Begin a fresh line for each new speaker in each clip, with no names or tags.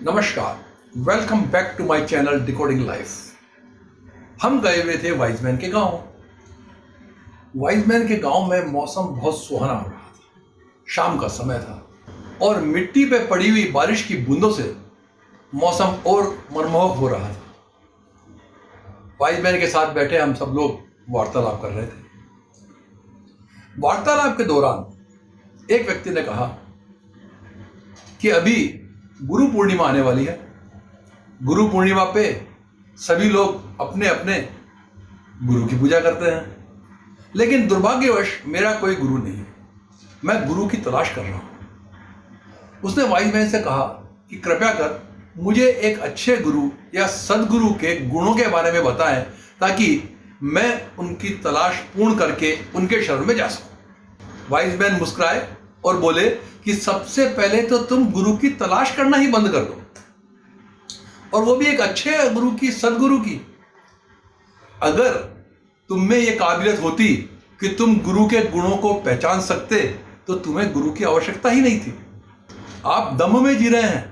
नमस्कार, welcome back to my channel decoding life. हम गए हुए थे वाइजमैन के गांव। वाइजमैन के गांव में मौसम बहुत सुहाना हो रहा था। शाम का समय था और मिट्टी पे पड़ी हुई बारिश की बूंदों से मौसम और मनमोहक हो रहा था। वाइजमैन के साथ बैठे हम सब लोग वार्तालाप कर रहे थे। वार्तालाप के दौरान एक व्यक्ति ने कहा कि अभी गुरु पूर्णिमा आने वाली है। गुरु पूर्णिमा पे सभी लोग अपने अपने गुरु की पूजा करते हैं, लेकिन दुर्भाग्यवश मेरा कोई गुरु नहीं है। मैं गुरु की तलाश कर रहा हूं। उसने वाइजमैन से कहा कि कृपया कर मुझे एक अच्छे गुरु या सदगुरु के गुणों के बारे में बताएं ताकि मैं उनकी तलाश पूर्ण करके उनके शरण में जा सकूं। वाइजमैन मुस्कुराए और बोले कि सबसे पहले तो तुम गुरु की तलाश करना ही बंद कर दो, और वो भी एक अच्छे गुरु की, सदगुरु की। अगर तुम में ये काबिलियत होती कि तुम गुरु के गुणों को पहचान सकते तो तुम्हें गुरु की आवश्यकता ही नहीं थी। आप दम में जी रहे हैं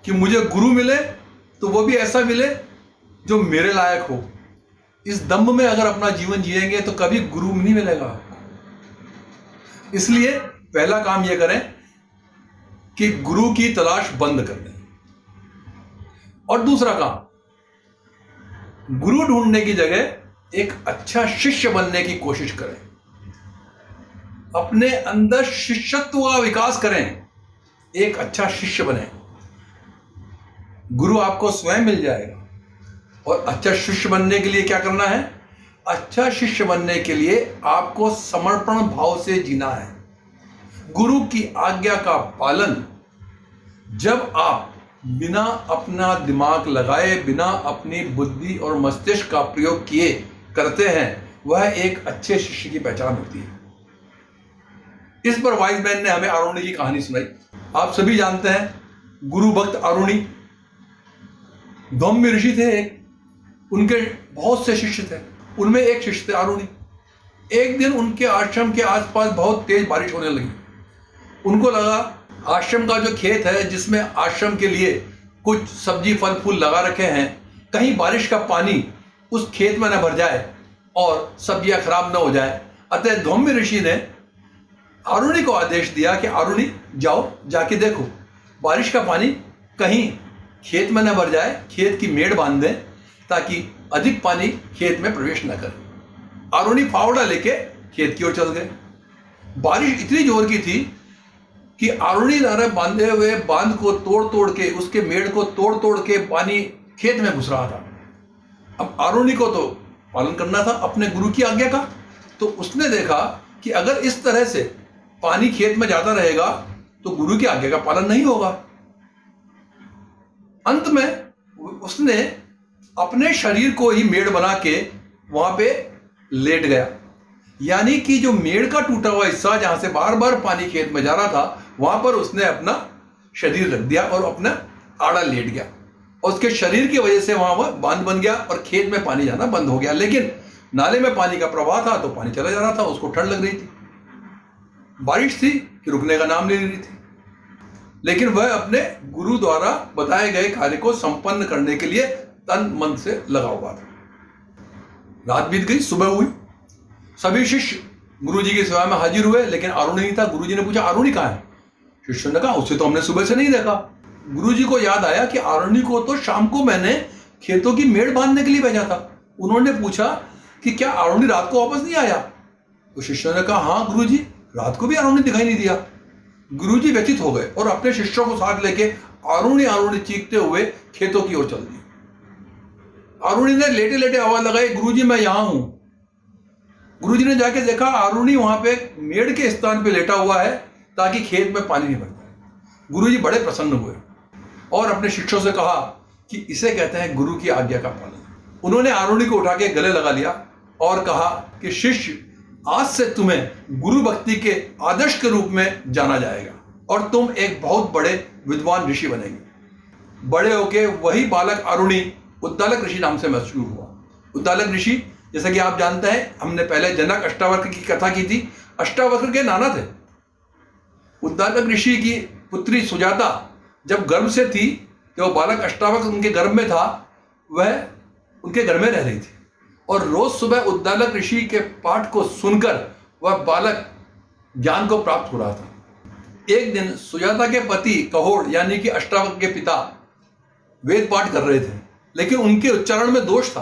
कि मुझे गुरु मिले तो वो भी ऐसा मिले जो मेरे लायक हो। इस दम में अगर अपना जीवन जिएंगे तो कभी गुरु नहीं मिलेगा। इसलिए पहला काम यह करें कि गुरु की तलाश बंद कर दें, और दूसरा काम, गुरु ढूंढने की जगह एक अच्छा शिष्य बनने की कोशिश करें। अपने अंदर शिष्यत्व का विकास करें, एक अच्छा शिष्य बने। गुरु आपको स्वयं मिल जाएगा। और अच्छा शिष्य बनने के लिए क्या करना है? अच्छा शिष्य बनने के लिए आपको समर्पण भाव से जीना है। गुरु की आज्ञा का पालन जब आप बिना अपना दिमाग लगाए, बिना अपनी बुद्धि और मस्तिष्क का प्रयोग किए करते हैं, वह एक अच्छे शिष्य की पहचान होती है। इस पर वाइजमैन ने हमें आरुणि की कहानी सुनाई। आप सभी जानते हैं गुरु भक्त आरुणि धौम्य ऋषि थे। उनके बहुत से शिष्य थे, उनमें एक शिष्य थे आरुणि। एक दिन उनके आश्रम के आसपास बहुत तेज बारिश होने लगी। उनको लगा आश्रम का जो खेत है, जिसमें आश्रम के लिए कुछ सब्जी फल फूल लगा रखे हैं, कहीं बारिश का पानी उस खेत में न भर जाए और सब्जियां खराब न हो जाए। अतः धौम्य ऋषि ने आरुणि को आदेश दिया कि आरुणि जाओ, जाके देखो बारिश का पानी कहीं खेत में न भर जाए, खेत की मेड़ बांध दें ताकि अधिक पानी खेत में प्रवेश न करे। आरुणि फावड़ा लेके खेत की ओर चल गए। बारिश इतनी जोर की थी कि आरुणि द्वारा बांधे हुए बांध को तोड़ तोड़ के, उसके मेड़ को तोड़ तोड़ के पानी खेत में घुस रहा था। अब आरुणि को तो पालन करना था अपने गुरु की आज्ञा का, तो उसने देखा कि अगर इस तरह से पानी खेत में जाता रहेगा तो गुरु की आज्ञा का पालन नहीं होगा। अंत में उसने अपने शरीर को ही मेड़ बना के वहां पे लेट गया। यानी कि जो मेड़ का टूटा हुआ हिस्सा, जहां से बार बार पानी खेत में जा रहा था, वहां पर उसने अपना शरीर रख दिया और अपना आड़ा लेट गया। और उसके शरीर की वजह से वहां वह बांध बन गया और खेत में पानी जाना बंद हो गया। लेकिन नाले में पानी का प्रवाह था तो पानी चला जा रहा था। उसको ठंड लग रही थी, बारिश थी कि रुकने का नाम ले रही थी, लेकिन वह अपने गुरु द्वारा बताए गए कार्य को संपन्न करने के लिए तन मन से लगा हुआ था। रात बीत गई, सुबह हुई। सभी शिष्य गुरु जी की सेवा में हाजिर हुए, लेकिन आरुणि नहीं था। गुरु जी ने पूछा आरुणि कहाँ है? शिष्यों ने कहा उसे तो हमने सुबह से नहीं देखा। गुरु जी को याद आया कि आरुणि को तो शाम को मैंने खेतों की मेड़ बांधने के लिए भेजा था। उन्होंने पूछा कि क्या आरुणि रात को वापस नहीं आया? तो शिष्यों ने कहा हाँ गुरु जी, रात को भी आरुणि दिखाई नहीं दिया। गुरु जी व्यथित हो गए और अपने शिष्यों को साथ लेके आरुणि आरुणि चीखते हुए खेतों की ओर चल दिए। आरुणि ने लेटे लेटे आवाज लगाई, गुरु जी मैं यहां हूं। गुरु जी ने जाके देखा आरुणि वहां पे मेड़ के स्थान पे लेटा हुआ है ताकि खेत में पानी नहीं भरता। गुरु जी बड़े प्रसन्न हुए और अपने शिष्यों से कहा कि इसे कहते हैं गुरु की आज्ञा का पालन। उन्होंने आरुणि को उठा के गले लगा लिया और कहा कि शिष्य, आज से तुम्हें गुरु भक्ति के आदर्श के रूप में जाना जाएगा और तुम एक बहुत बड़े विद्वान ऋषि बनेंगे। बड़े होके वही बालक आरुणि उद्दालक ऋषि नाम से मशहूर हुआ। उद्दालक ऋषि, जैसा कि आप जानते हैं, हमने पहले जनक अष्टावक्र की कथा की थी। अष्टावक्र के नाना थे। उद्दालक ऋषि की पुत्री सुजाता जब गर्भ से थी जो बालक अष्टावक्र उनके गर्भ में था वह उनके घर में रह रही थी और रोज सुबह उद्दालक ऋषि के पाठ को सुनकर वह बालक ज्ञान को प्राप्त हो रहा था। एक दिन सुजाता के पति कहोड़ यानी कि अष्टावक्र के पिता वेद पाठ कर रहे थे, लेकिन उनके उच्चारण में दोष था।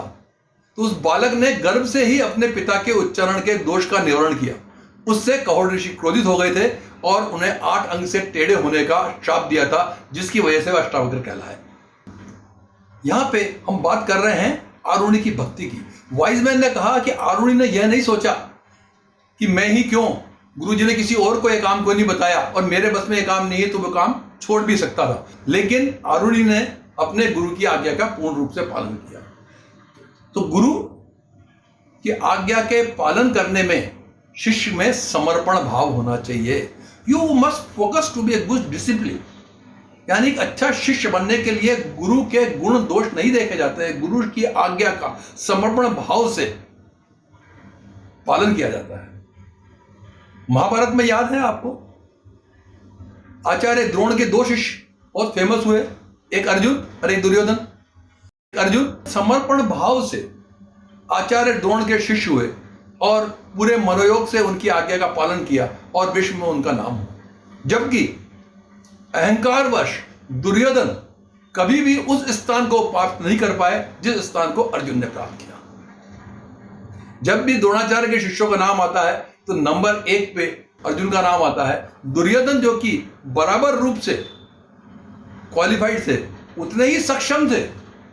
तो उस बालक ने गर्भ से ही अपने पिता के उच्चारण के दोष का निवारण किया। उससे कहोड़ ऋषि क्रोधित हो गए थे और उन्हें 8 अंग से टेढ़े होने का श्राप दिया था, जिसकी वजह से वह अष्टावक्र कहलाए। यहां पे हम बात कर रहे हैं आरुणि की भक्ति की। वाइज मैन ने कहा कि आरुणि ने यह नहीं सोचा कि मैं ही क्यों, गुरुजी ने किसी और को यह काम क्यों नहीं बताया और मेरे बस में यह काम नहीं है तो वो काम छोड़ भी सकता था। लेकिन आरुणि ने अपने गुरु की आज्ञा का पूर्ण रूप से पालन किया। तो गुरु की आज्ञा के पालन करने में शिष्य में समर्पण भाव होना चाहिए। You must focus to be a good discipline, यानी एक अच्छा शिष्य बनने के लिए गुरु के गुण दोष नहीं देखे जाते हैं, गुरु की आज्ञा का समर्पण भाव से पालन किया जाता है। महाभारत में याद है आपको, आचार्य द्रोण के 2 शिष्य बहुत फेमस हुए, एक अर्जुन और एक दुर्योधन। अर्जुन समर्पण भाव से आचार्य द्रोण के शिष्य हुए और पूरे मनोयोग से उनकी आज्ञा का पालन किया और विश्व में उनका नाम हो। जबकि अहंकारवश दुर्योधन कभी भी उस स्थान को प्राप्त नहीं कर पाए जिस स्थान को अर्जुन ने प्राप्त किया। जब भी द्रोणाचार्य के शिष्यों का नाम आता है तो नंबर 1 पे अर्जुन का नाम आता है। दुर्योधन जो कि बराबर रूप से क्वालिफाइड थे, उतने ही सक्षम थे,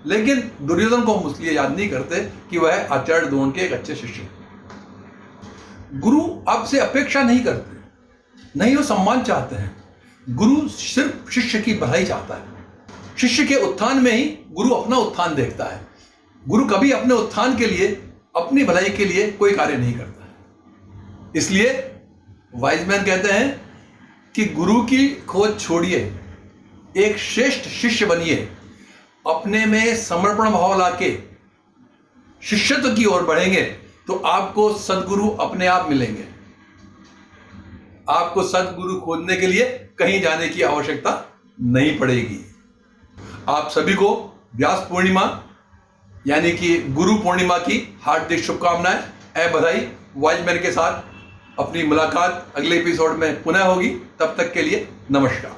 लेकिन दुर्योधन को हम इसलिए याद नहीं करते कि वह आचार्य द्रोण के एक अच्छे शिष्य हैं। गुरु आपसे अपेक्षा नहीं करते, नहीं वो सम्मान चाहते हैं। गुरु सिर्फ शिष्य की भलाई चाहता है। शिष्य के उत्थान में ही गुरु अपना उत्थान देखता है। गुरु कभी अपने उत्थान के लिए, अपनी भलाई के लिए कोई कार्य नहीं करता है। इसलिए वाइजमैन कहते हैं कि गुरु की खोज छोड़िए, एक श्रेष्ठ शिष्य बनिए, अपने में समर्पण भाव लाके शिष्यत्व की ओर बढ़ेंगे तो आपको सद्गुरु अपने आप मिलेंगे। आपको सद्गुरु खोजने के लिए कहीं जाने की आवश्यकता नहीं पड़ेगी। आप सभी को व्यास पूर्णिमा यानी कि गुरु पूर्णिमा की हार्दिक शुभकामनाएं। ए बधाई। वाइजमैन के साथ अपनी मुलाकात अगले एपिसोड में पुनः होगी। तब तक के लिए नमस्कार।